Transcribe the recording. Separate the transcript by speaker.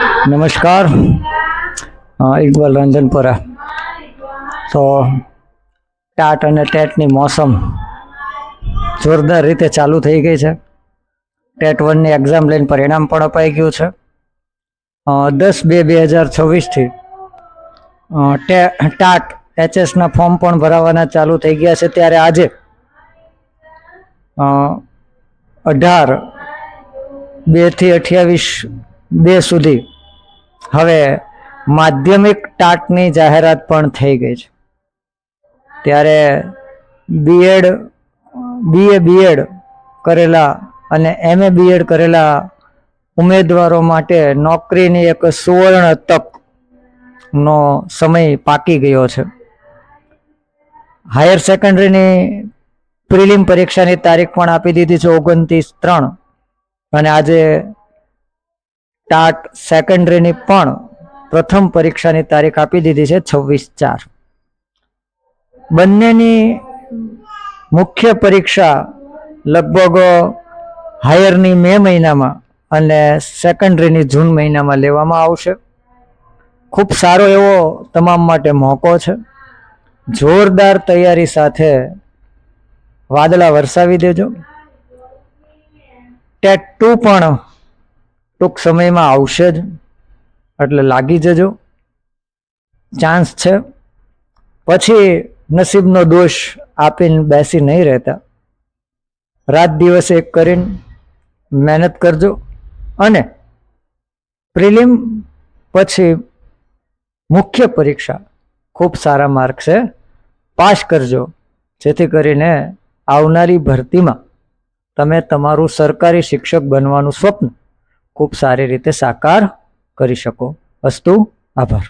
Speaker 1: નમસ્કાર, ઇકબાલ રંજનપુરા. તો ટાટ અને ટેટની મોસમ જોરદાર રીતે ચાલુ થઈ ગઈ છે. ટેટ 1ની એક્ઝામ લઈને પરિણામ પણ અપાઈ ગયું છે. 10/2/2026થી ટાટ એચએસના ફોર્મ પણ ભરાવાના ચાલુ થઈ ગયા છે. ત્યારે આજે 18/2/28 સુધી હવે માધ્યમિક ટાટની જાહેરાત પણ થઈ ગઈ છે. ત્યારે બીએડ કરેલા અને MA બીએડ કરેલા ઉમેદવારો માટે નોકરીની એક સુવર્ણ તકનો સમય પાકી ગયો છે. હાયર સેકન્ડરીની પ્રિલિમ પરીક્ષાની તારીખ પણ આપી દીધી છે 29/3, અને આજે ટાટ સેકન્ડરીની પણ પ્રથમ પરીક્ષાની તારીખ આપી દીધી છે 26/4. બંનેની મુખ્ય પરીક્ષા લગભગ હાયરની મે મહિનામાં અને સેકન્ડરીની જૂન મહિનામાં લેવામાં આવશે. ખૂબ સારો એવો તમામ માટે મોકો છે. જોરદાર તૈયારી સાથે વાદળા વરસાવી દેજો. ટેટ 2 પણ ટૂંક સમયમાં આવશે જ, એટલે લાગી જજો, ચાન્સ છે. પછી નસીબનો દોષ આપીને બેસી નહીં રહેતા. રાત દિવસ એક કરીને મહેનત કરજો, અને પ્રિલિમ પછી મુખ્ય પરીક્ષા ખૂબ સારા માર્ક્સે પાસ કરજો, જેથી કરીને આવનારી ભરતીમાં તમે તમારું સરકારી શિક્ષક બનવાનું સ્વપ્ન ખૂબ સારી રીતે સાકાર કરી શકો. અસ્તુ. આભાર.